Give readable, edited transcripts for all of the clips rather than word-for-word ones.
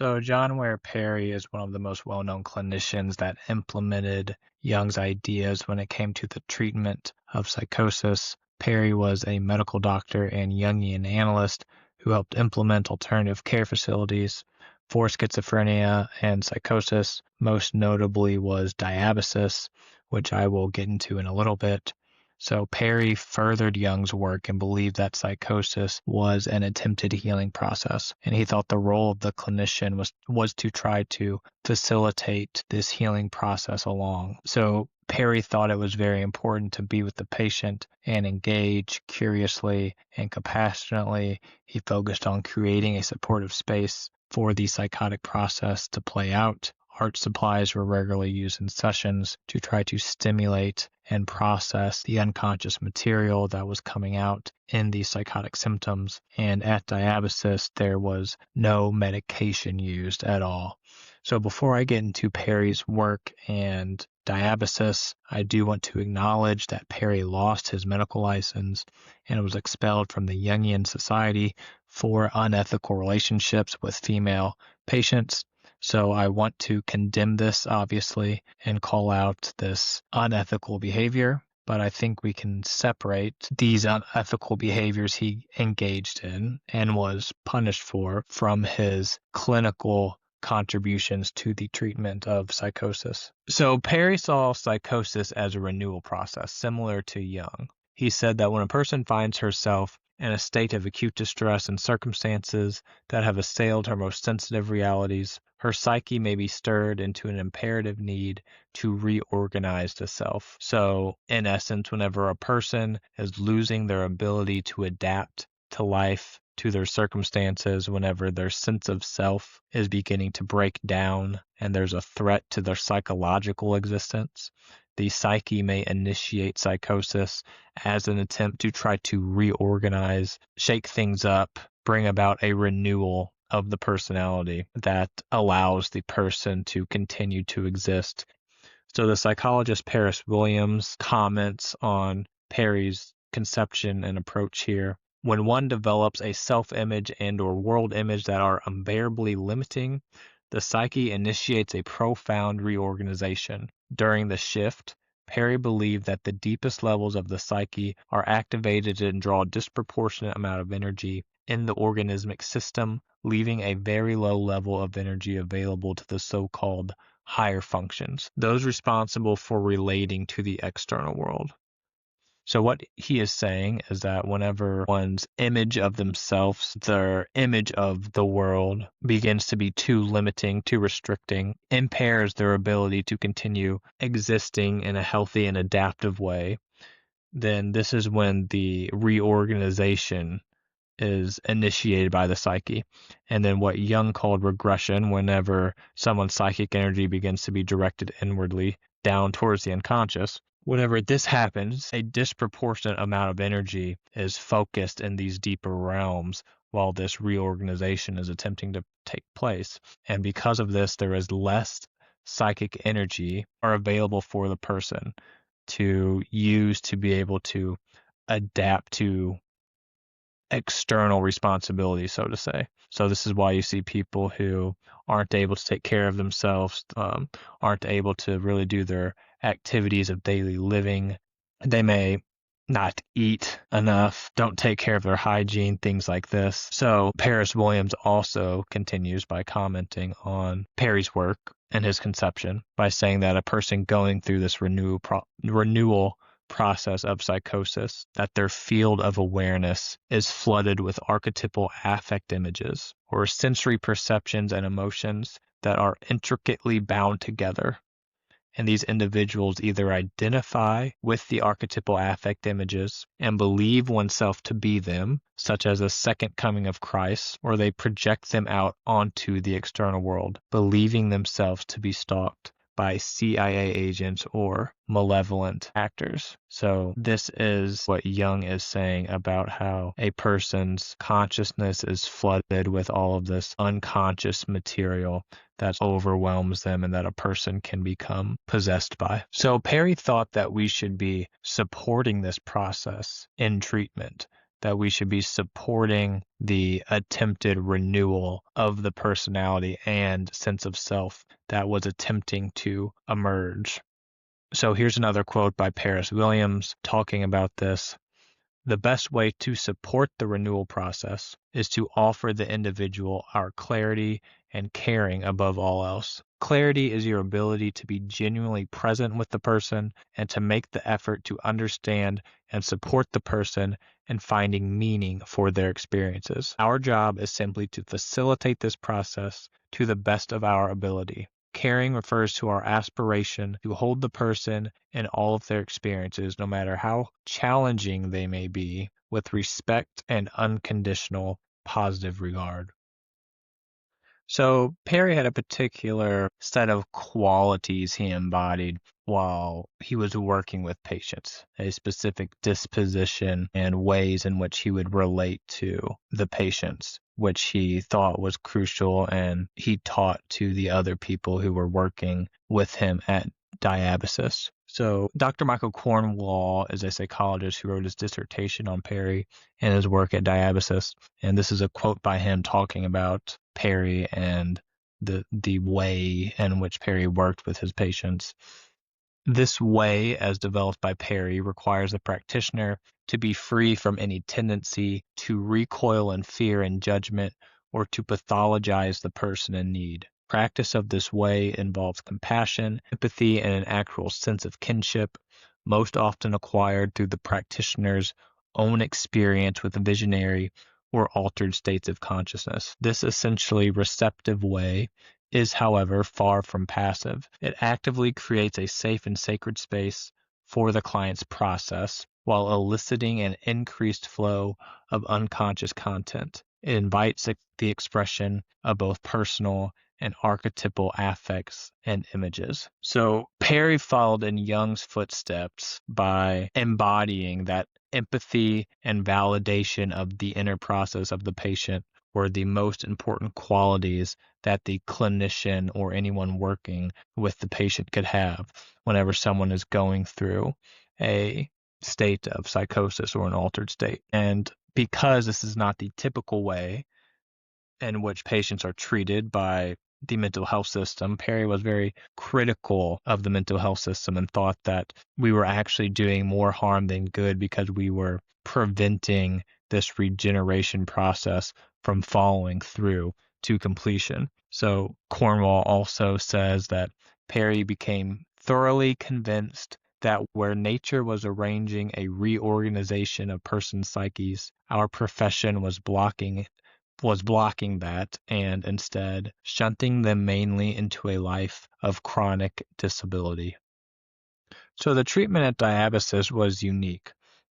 So, John Ware Perry is one of the most well known clinicians that implemented Jung's ideas when it came to the treatment of psychosis. Perry was a medical doctor and Jungian analyst who helped implement alternative care facilities for schizophrenia and psychosis. Most notably was Diabasis, which I will get into in a little bit. So Perry furthered Jung's work and believed that psychosis was an attempted healing process. And he thought the role of the clinician was to try to facilitate this healing process along. So Perry thought it was very important to be with the patient and engage curiously and compassionately. He focused on creating a supportive space for the psychotic process to play out. Art supplies were regularly used in sessions to try to stimulate and process the unconscious material that was coming out in the psychotic symptoms. And at Diabasis, there was no medication used at all. So before I get into Perry's work and Diabasis, I do want to acknowledge that Perry lost his medical license and was expelled from the Jungian Society for unethical relationships with female patients. So I want to condemn this, obviously, and call out this unethical behavior. But I think we can separate these unethical behaviors he engaged in and was punished for from his clinical contributions to the treatment of psychosis. So Perry saw psychosis as a renewal process, similar to Jung. He said that when a person finds herself in a state of acute distress and circumstances that have assailed her most sensitive realities, her psyche may be stirred into an imperative need to reorganize the self. So, in essence, whenever a person is losing their ability to adapt to life, to their circumstances, whenever their sense of self is beginning to break down and there's a threat to their psychological existence, the psyche may initiate psychosis as an attempt to try to reorganize, shake things up, bring about a renewal of the personality that allows the person to continue to exist. So the psychologist Paris Williams comments on Perry's conception and approach here. When one develops a self-image and/or world image that are unbearably limiting, the psyche initiates a profound reorganization. During the shift, Perry believed that the deepest levels of the psyche are activated and draw a disproportionate amount of energy in the organismic system, leaving a very low level of energy available to the so-called higher functions, those responsible for relating to the external world. So what he is saying is that whenever one's image of themselves, their image of the world begins to be too limiting, too restricting, impairs their ability to continue existing in a healthy and adaptive way, then this is when the reorganization is initiated by the psyche. And then what Jung called regression, whenever someone's psychic energy begins to be directed inwardly down towards the unconscious, whenever this happens, a disproportionate amount of energy is focused in these deeper realms while this reorganization is attempting to take place. And because of this, there is less psychic energy are available for the person to use to be able to adapt to external responsibility, so to say. So this is why you see people who aren't able to take care of themselves, aren't able to really do their activities of daily living. They may not eat enough, don't take care of their hygiene, things like this. So Paris Williams also continues by commenting on Perry's work and his conception by saying that a person going through this renewal process of psychosis, that their field of awareness is flooded with archetypal affect images or sensory perceptions and emotions that are intricately bound together. And these individuals either identify with the archetypal affect images and believe oneself to be them, such as a second coming of Christ, or they project them out onto the external world, believing themselves to be stalked by CIA agents or malevolent actors. So this is what Jung is saying about how a person's consciousness is flooded with all of this unconscious material that overwhelms them and that a person can become possessed by. So Perry thought that we should be supporting this process in treatment, that we should be supporting the attempted renewal of the personality and sense of self that was attempting to emerge. So here's another quote by Paris Williams talking about this. The best way to support the renewal process is to offer the individual our clarity and caring above all else. Clarity is your ability to be genuinely present with the person and to make the effort to understand and support the person in finding meaning for their experiences. Our job is simply to facilitate this process to the best of our ability. Caring refers to our aspiration to hold the person in all of their experiences, no matter how challenging they may be, with respect and unconditional positive regard. So Perry had a particular set of qualities he embodied while he was working with patients, a specific disposition and ways in which he would relate to the patients, which he thought was crucial, and he taught to the other people who were working with him at Diabasis. So Dr. Michael Cornwall is a psychologist who wrote his dissertation on Perry and his work at Diabasis, and this is a quote by him talking about Perry and the way in which Perry worked with his patients. This way, as developed by Perry, requires the practitioner to be free from any tendency to recoil in fear and judgment or to pathologize the person in need. Practice of this way involves compassion, empathy, and an actual sense of kinship, most often acquired through the practitioner's own experience with visionary or altered states of consciousness. This essentially receptive way is, however, far from passive. It actively creates a safe and sacred space for the client's process while eliciting an increased flow of unconscious content. It invites the expression of both personal and archetypal affects and images. So Perry followed in Jung's footsteps by embodying that empathy and validation of the inner process of the patient were the most important qualities that the clinician or anyone working with the patient could have whenever someone is going through a state of psychosis or an altered state. And because this is not the typical way in which patients are treated by the mental health system, Perry was very critical of the mental health system and thought that we were actually doing more harm than good because we were preventing this regeneration process from following through to completion. So Cornwall also says that Perry became thoroughly convinced that where nature was arranging a reorganization of persons' psyches, our profession was blocking that and instead shunting them mainly into a life of chronic disability. So the treatment at Diabasis was unique,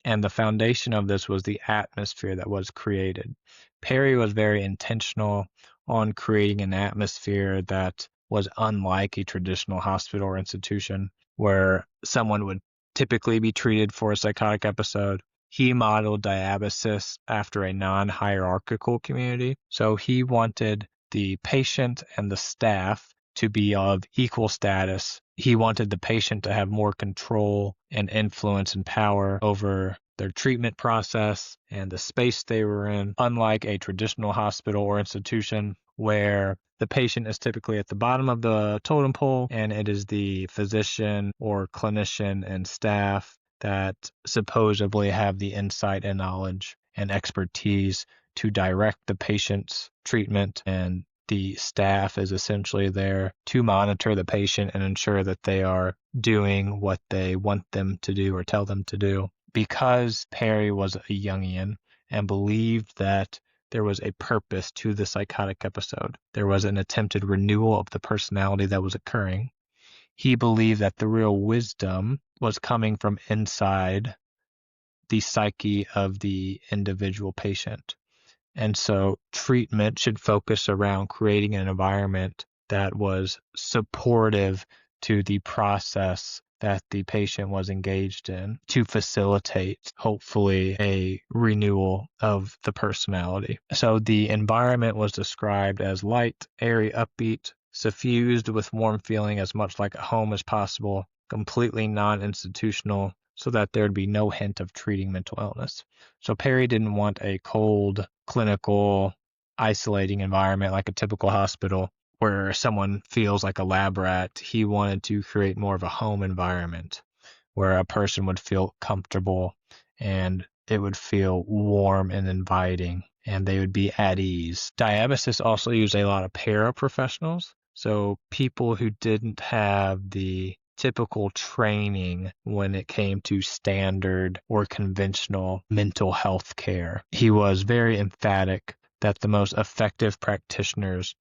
and the foundation of this was the atmosphere that was created. Perry was very intentional on creating an atmosphere that was unlike a traditional hospital or institution where someone would typically be treated for a psychotic episode. He modeled Diabasis after a non-hierarchical community. So he wanted the patient and the staff to be of equal status. He wanted the patient to have more control and influence and power over their treatment process and the space they were in, unlike a traditional hospital or institution where the patient is typically at the bottom of the totem pole and it is the physician or clinician and staff that supposedly have the insight and knowledge and expertise to direct the patient's treatment, and the staff is essentially there to monitor the patient and ensure that they are doing what they want them to do or tell them to do. Because Perry was a Jungian and believed that there was a purpose to the psychotic episode, there was an attempted renewal of the personality that was occurring. He believed that the real wisdom was coming from inside the psyche of the individual patient. And so treatment should focus around creating an environment that was supportive to the process that the patient was engaged in to facilitate, hopefully, a renewal of the personality. So the environment was described as light, airy, upbeat, suffused with warm feeling as much like a home as possible, completely non-institutional, so that there'd be no hint of treating mental illness. So Perry didn't want a cold, clinical, isolating environment like a typical hospital where someone feels like a lab rat. He wanted to create more of a home environment where a person would feel comfortable and it would feel warm and inviting and they would be at ease. Diabasis also used a lot of paraprofessionals, so people who didn't have the typical training when it came to standard or conventional mental health care. He was very emphatic that the most effective practitioners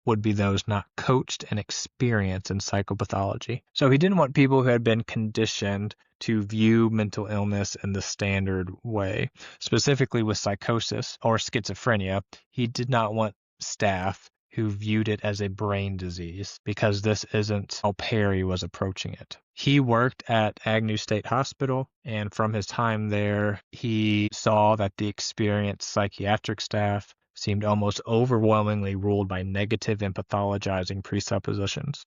would be those not coached and experienced in psychopathology. So he didn't want people who had been conditioned to view mental illness in the standard way. Specifically with psychosis or schizophrenia, he did not want staff who viewed it as a brain disease, because this isn't how Perry was approaching it. He worked at Agnew State Hospital, and from his time there, he saw that the experienced psychiatric staff seemed almost overwhelmingly ruled by negative and pathologizing presuppositions.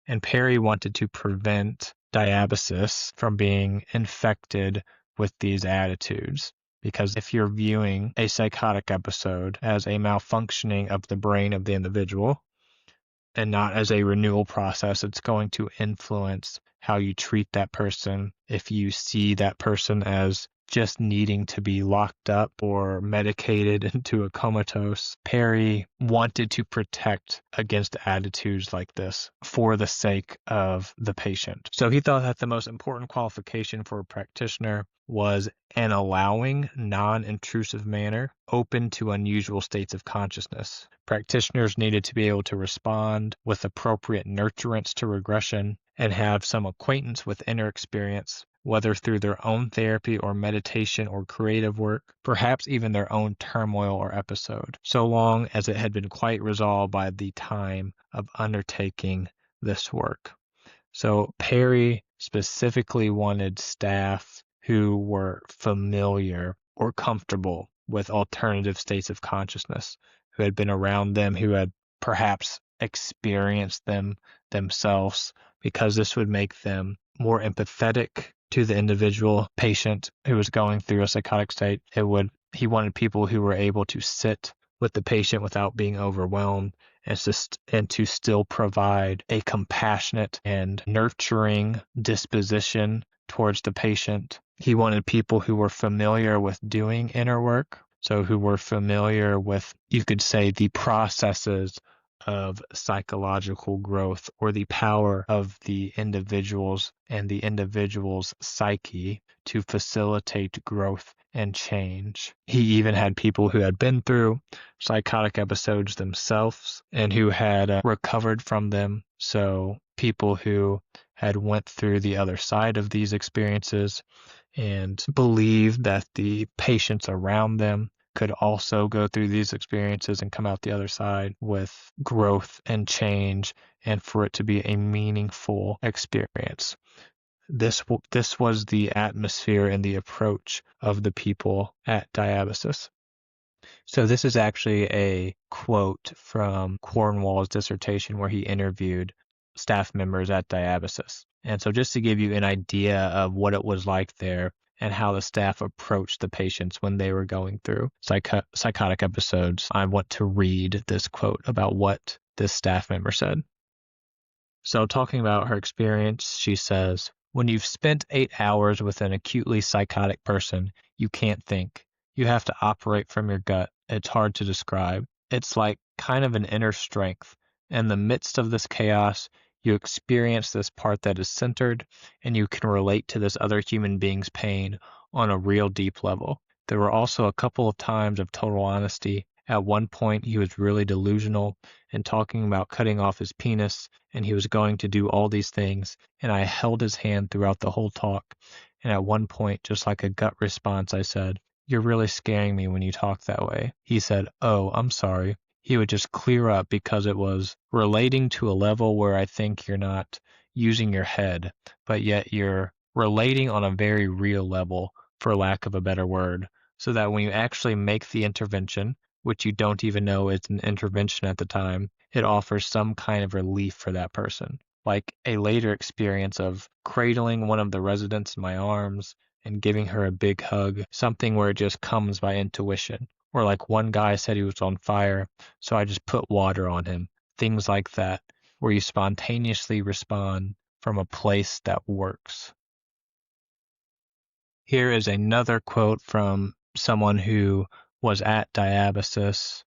And Perry wanted to prevent Diabasis from being infected with these attitudes. Because if you're viewing a psychotic episode as a malfunctioning of the brain of the individual and not as a renewal process, it's going to influence how you treat that person. If you see that person as just needing to be locked up or medicated into a comatose, Perry wanted to protect against attitudes like this for the sake of the patient. So he thought that the most important qualification for a practitioner was an allowing, non-intrusive manner open to unusual states of consciousness. Practitioners needed to be able to respond with appropriate nurturance to regression and have some acquaintance with inner experience, whether through their own therapy or meditation or creative work, perhaps even their own turmoil or episode, so long as it had been quite resolved by the time of undertaking this work. So Perry specifically wanted staff who were familiar or comfortable with alternative states of consciousness, who had been around them, who had perhaps experienced them themselves, because this would make them more empathetic to the individual patient who was going through a psychotic state. He wanted people who were able to sit with the patient without being overwhelmed and to still provide a compassionate and nurturing disposition towards the patient. He wanted people who were familiar with doing inner work, so who were familiar with, you could say, the processes of psychological growth or the power of the individuals and the individual's psyche to facilitate growth and change. He even had people who had been through psychotic episodes themselves and who had recovered from them. So people who had went through the other side of these experiences and believed that the patients around them could also go through these experiences and come out the other side with growth and change, and for it to be a meaningful experience. This was the atmosphere and the approach of the people at Diabasis. So this is actually a quote from Cornwall's dissertation where he interviewed staff members at Diabasis. And so just to give you an idea of what it was like there and how the staff approached the patients when they were going through psychotic episodes, I want to read this quote about what this staff member said. So talking about her experience, she says, "When you've spent 8 hours with an acutely psychotic person, you can't think. You have to operate from your gut. It's hard to describe. It's like kind of an inner strength. In the midst of this chaos, you experience this part that is centered, and you can relate to this other human being's pain on a real deep level. There were also a couple of times of total honesty. At one point, he was really delusional and talking about cutting off his penis, and he was going to do all these things, and I held his hand throughout the whole talk. And at one point, just like a gut response, I said, 'You're really scaring me when you talk that way.' He said, 'Oh, I'm sorry.' He would just clear up because it was relating to a level where I think you're not using your head, but yet you're relating on a very real level, for lack of a better word, so that when you actually make the intervention, which you don't even know is an intervention at the time, it offers some kind of relief for that person. like a later experience of cradling one of the residents in my arms and giving her a big hug, something where it just comes by intuition. Or like one guy said he was on fire, so I just put water on him. Things like that, where you spontaneously respond from a place that works. Here is another quote from someone who was at Diabasis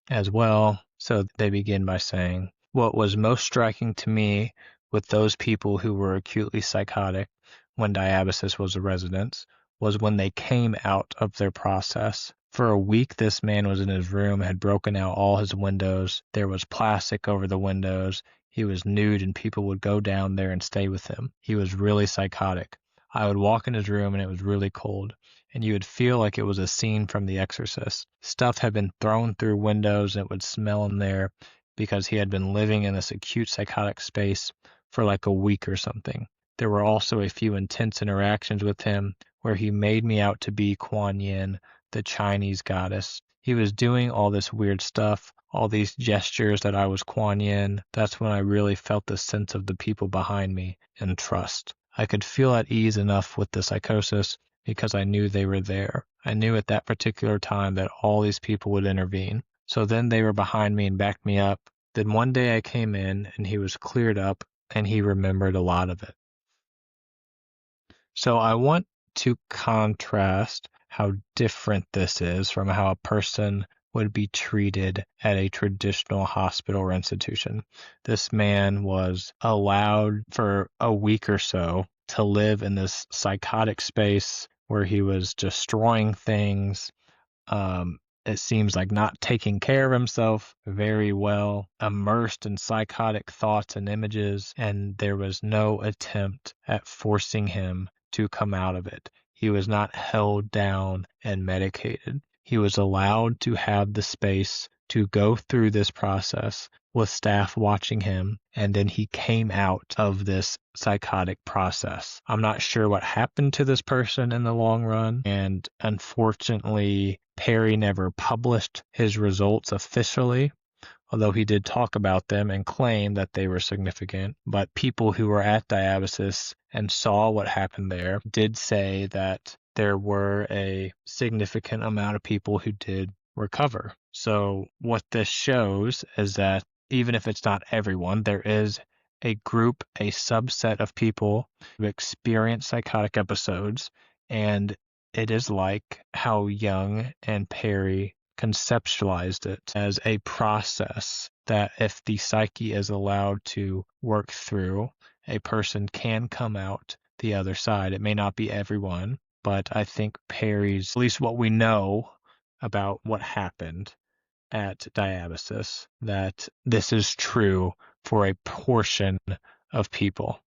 as well. So they begin by saying, "What was most striking to me with those people who were acutely psychotic when Diabasis was a residence was when they came out of their process. For a week, this man was in his room, had broken out all his windows. There was plastic over the windows. He was nude, and people would go down there and stay with him. He was really psychotic. I would walk in his room, and it was really cold, and you would feel like it was a scene from The Exorcist. Stuff had been thrown through windows, and it would smell in there because he had been living in this acute psychotic space for like a week or something. There were also a few intense interactions with him where he made me out to be Kuan Yin, the Chinese goddess. He was doing all this weird stuff, all these gestures that I was Kuan Yin. That's when I really felt the sense of the people behind me and trust. I could feel at ease enough with the psychosis because I knew they were there. I knew at that particular time that all these people would intervene. So then they were behind me and backed me up. Then one day I came in and he was cleared up and he remembered a lot of it." So I want to contrast how different this is from how a person would be treated at a traditional hospital or institution. This man was allowed for a week or so to live in this psychotic space where he was destroying things. It seems like not taking care of himself very well, immersed in psychotic thoughts and images, and there was no attempt at forcing him to come out of it. He was not held down and medicated. He was allowed to have the space to go through this process with staff watching him, and then he came out of this psychotic process. I'm not sure what happened to this person in the long run, and unfortunately, Perry never published his results officially, although he did talk about them and claim that they were significant. But people who were at Diabasis and saw what happened there did say that there were a significant amount of people who did recover. So what this shows is that even if it's not everyone, there is a group, a subset of people who experience psychotic episodes, and it is like how Jung and Perry conceptualized it as a process that if the psyche is allowed to work through, a person can come out the other side. It may not be everyone, but I think Perry's, at least what we know about what happened at Diabasis, that this is true for a portion of people.